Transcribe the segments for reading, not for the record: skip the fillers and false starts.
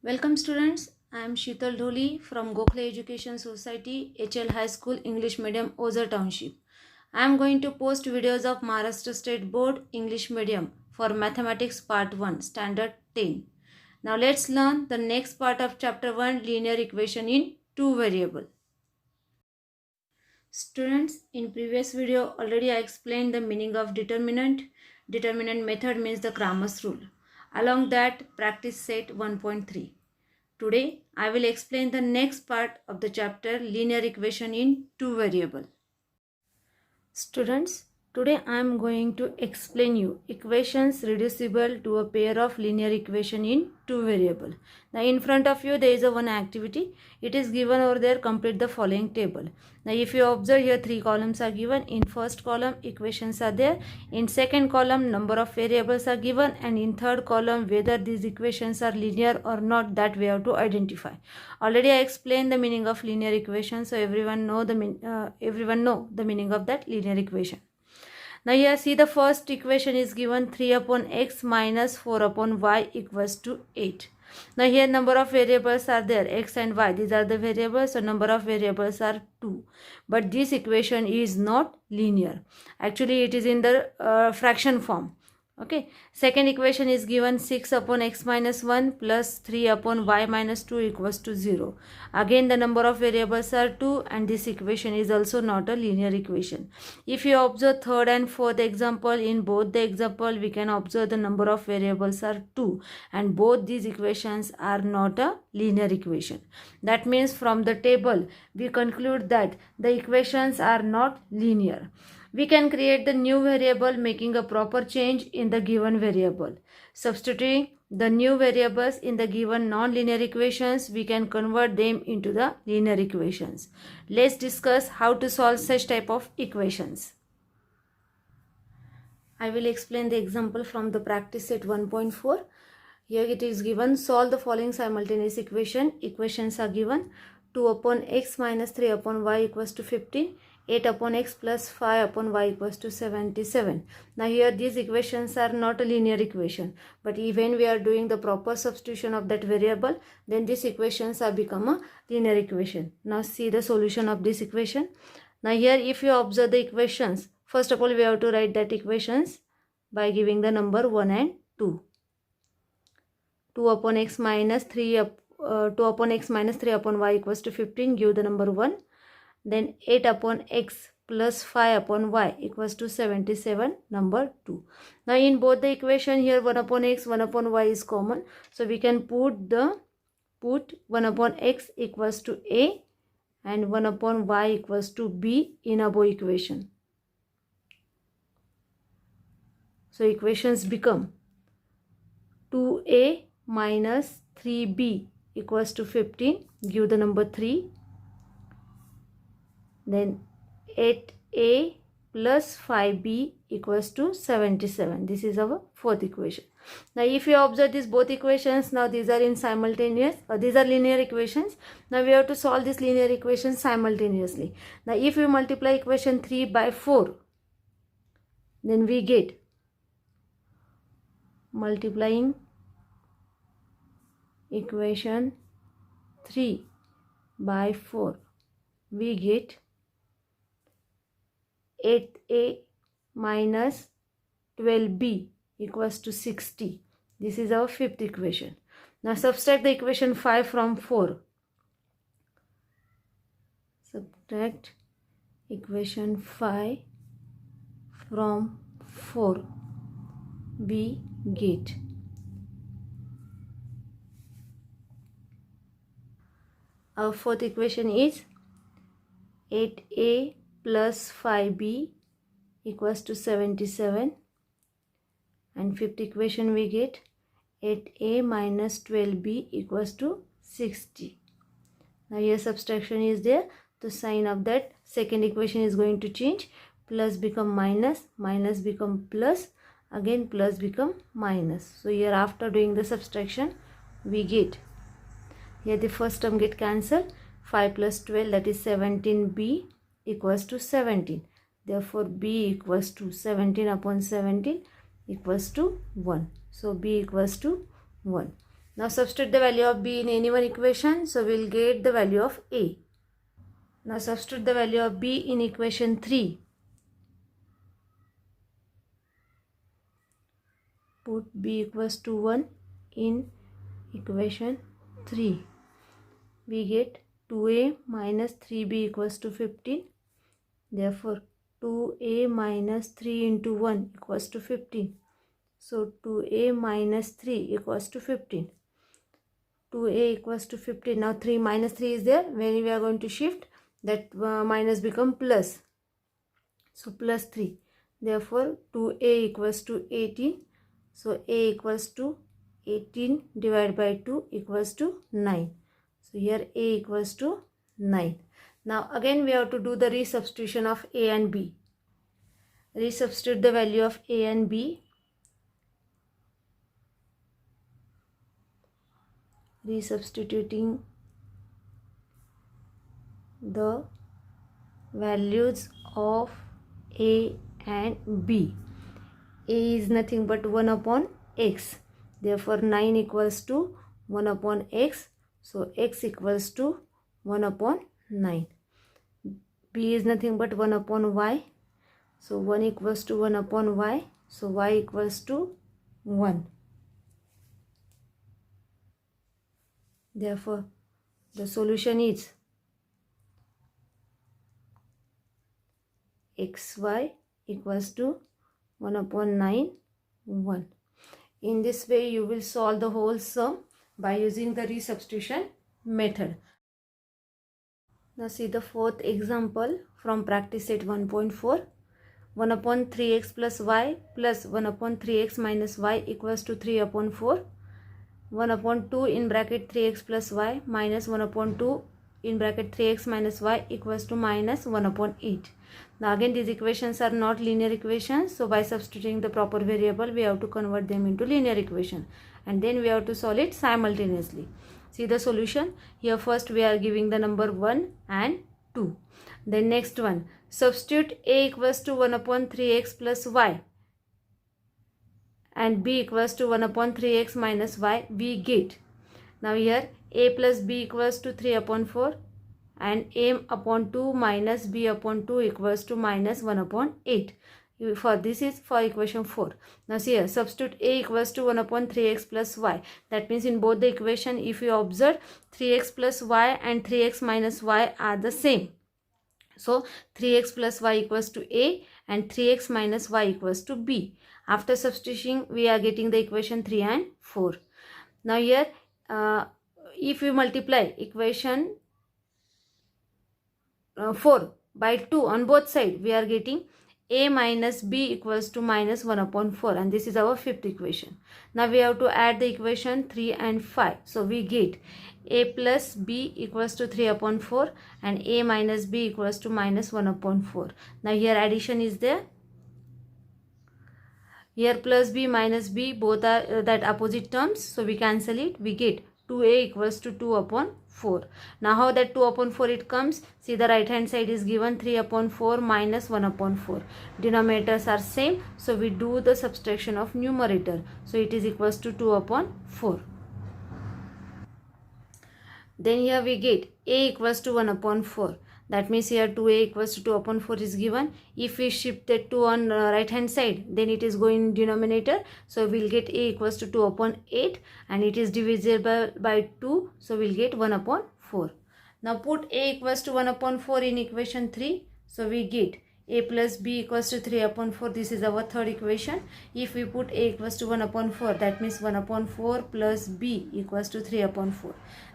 Welcome students, I am Sheetal Dholi from Gokhale Education Society, HL High School English Medium, Oza Township. I am going to post videos of Maharashtra State Board English Medium for Mathematics Part 1, Standard 10. Now let's learn the next part of Chapter 1, Linear Equation in 2 Variable. Students, in previous video already I explained the meaning of determinant. Determinant method means the Cramer's rule. Along that, practice set 1.3. Today, I will explain the next part of the chapter linear equation in 2 variable. Students, today I am going to explain you equations reducible to a pair of linear equation in 2 variable. Now in front of you there is a one activity. It is given over there, complete the following table. Now if you observe here 3 columns are given. In first column equations are there. In second column number of variables are given, and in third column whether these equations are linear or not, that we have to identify. Already I explained the meaning of linear equation, so everyone know the meaning of that linear equation. Now here see the first equation is given 3 upon x minus 4 upon y equals to 8. Now here number of variables are there, x and y, these are the variables, so number of variables are 2. But this equation is not linear. Actually it is in the fraction form. Okay, second equation is given 6 upon x minus 1 plus 3 upon y minus 2 equals to 0. Again the number of variables are 2, and this equation is also not a linear equation. If you observe third and fourth example, in both the example we can observe the number of variables are 2, and both these equations are not a linear equation. That means from the table we conclude that the equations are not linear. We can create the new variable making a proper change in the given variable. Substituting the new variables in the given non-linear equations, we can convert them into the linear equations. Let's discuss how to solve such type of equations. I will explain the example from the practice set 1.4. Here it is given, solve the following simultaneous equation. Equations are given 2 upon x minus 3 upon y equals to 15. 8 upon x plus 5 upon y equals to 77. Now here these equations are not a linear equation, but even we are doing the proper substitution of that variable, then these equations are become a linear equation. Now see the solution of this equation. Now here if you observe the equations, first of all we have to write that equations by giving the number 1 and 2. 2 upon x minus 3 upon y equals to 15, give the number 1. Then 8 upon x plus 5 upon y equals to 77, number 2. Now in both the equation here 1 upon x, 1 upon y is common. So we can put 1 upon x equals to a and 1 upon y equals to b in above equation. So equations become 2a minus 3b equals to 15, give the number 3. Then 8a plus 5b equals to 77. This is our fourth equation. Now if you observe these both equations, now these are in simultaneous, these are linear equations. Now we have to solve this linear equation simultaneously. Now if we multiply equation 3 by 4, then we get, multiplying equation 3 by 4, we get 8a minus 12b equals to 60. This is our fifth equation. Now subtract the equation 5 from 4. Subtract equation 5 from 4. We get our fourth equation is 8a plus 5b equals to 77, and fifth equation we get 8a minus 12b equals to 60. Now here subtraction is there, the sign of that second equation is going to change. Plus become minus, minus become plus, again plus become minus. So here after doing the subtraction we get, here the first term get cancelled, 5 plus 12 that is 17b equals to 17. Therefore b equals to 17 upon 17 equals to 1. So b equals to 1. Now substitute the value of b in any one equation, so we'll get the value of a. Now substitute the value of b in equation 3. Put b equals to 1 in equation 3. We get 2a minus 3b equals to 15. Therefore, 2a minus 3 into 1 equals to 15. So, 2a minus 3 equals to 15. 2a equals to 15. Now, 3 minus 3 is there. When we are going to shift, that minus become plus. So, plus 3. Therefore, 2a equals to 18. So, a equals to 18 divided by 2 equals to 9. So, here a equals to 9. Now, again we have to do the resubstitution of a and b. Resubstitute the value of a and b. Resubstituting the values of a and b. A is nothing but 1 upon x. Therefore, 9 equals to 1 upon x. So, x equals to 1 upon 9. B is nothing but 1 upon y. So, 1 equals to 1 upon y. So, y equals to 1. Therefore, the solution is xy equals to 1 upon 9, 1. In this way, you will solve the whole sum by using the resubstitution method. Now see the fourth example from practice set 1.4. 1 upon 3x plus y plus 1 upon 3x minus y equals to 3 upon 4. 1 upon 2 in bracket 3x plus y minus 1 upon 2 in bracket 3x minus y equals to minus 1 upon 8. Now again these equations are not linear equations. So by substituting the proper variable, we have to convert them into linear equation. And then we have to solve it simultaneously. See the solution. Here first we are giving the number 1 and 2. Then next one. Substitute a equals to 1 upon 3x plus y and b equals to 1 upon 3x minus y. We get. Now here a plus b equals to 3 upon 4 and a upon 2 minus b upon 2 equals to minus 1 upon 8. For this is for equation 4. Now see here, substitute a equals to 1 upon 3x plus y. That means in both the equation, if you observe, 3x plus y and 3x minus y are the same. So 3x plus y equals to a and 3x minus y equals to b. After substituting, we are getting the equation 3 and 4. Now here, if you multiply equation 4 by 2 on both sides, we are getting a minus b equals to minus 1 upon 4, and this is our fifth equation. Now we have to add the equation 3 and 5. So we get a plus b equals to 3 upon 4 and a minus b equals to minus 1 upon 4. Now here addition is there. Here plus b minus b both are that opposite terms. So we cancel it. We get 2a equals to 2 upon 4. Now how that 2 upon 4 it comes? See the right hand side is given 3 upon 4 minus 1 upon 4. Denominators are same. So we do the subtraction of numerator. So it is equals to 2 upon 4. Then here we get a equals to 1 upon 4. That means here 2a equals to 2 upon 4 is given. If we shift that 2 on right hand side, then it is going in denominator. So we'll get a equals to 2 upon 8 and it is divisible by 2. So we'll get 1 upon 4. Now put a equals to 1 upon 4 in equation 3. So we get a plus b equals to 3 upon 4. This is our third equation. If we put a equals to 1 upon 4, that means 1 upon 4 plus b equals to 3 upon 4.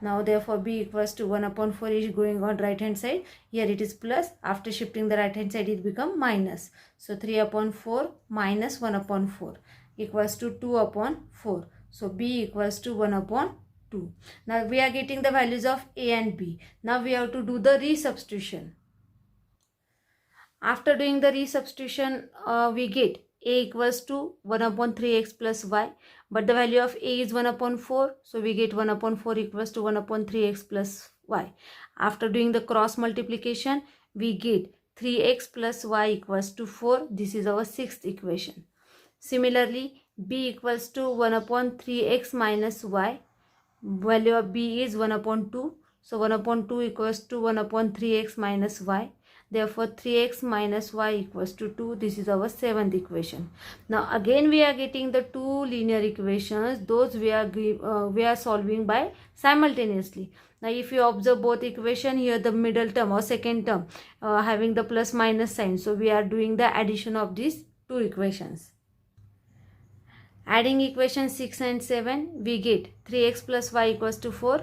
Now therefore b equals to 1 upon 4 is going on right hand side. Here it is plus. After shifting the right hand side it become minus. So 3 upon 4 minus 1 upon 4 equals to 2 upon 4. So b equals to 1 upon 2. Now we are getting the values of a and b. Now we have to do the resubstitution. After doing the resubstitution, we get a equals to 1 upon 3x plus y. But the value of a is 1 upon 4. So we get 1 upon 4 equals to 1 upon 3x plus y. After doing the cross multiplication, we get 3x plus y equals to 4. This is our sixth equation. Similarly, b equals to 1 upon 3x minus y. value of b is 1 upon 2. So 1 upon 2 equals to 1 upon 3x minus y. Therefore 3x minus y equals to 2. This is our seventh equation. Now again we are getting the two linear equations. Those we are solving by simultaneously. Now if you observe both equation, here the middle term or second term having the plus minus sign. So we are doing the addition of these two equations. Adding equation 6 and 7, we get 3x plus y equals to 4.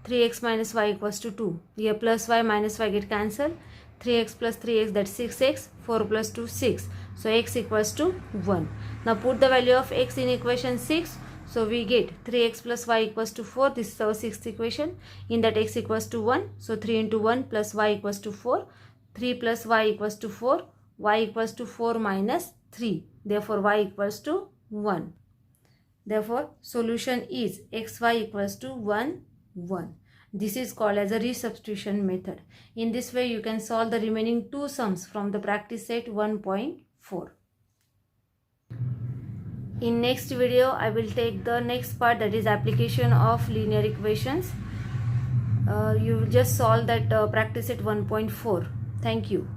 3x minus y equals to 2. Here plus y minus y get cancelled. 3x plus 3x, that's 6x. 4 plus 2, 6. So x equals to 1. Now put the value of x in equation 6. So we get 3x plus y equals to 4. This is our sixth equation. In that x equals to 1. So 3 into 1 plus y equals to 4. 3 plus y equals to 4. Y equals to 4 minus 3. Therefore y equals to 1. Therefore solution is xy equals to 1, 1. This is called as a resubstitution method. In this way you can solve the remaining two sums from the practice set 1.4. In next video I will take the next part, that is application of linear equations. You will just solve that practice set 1.4. Thank you.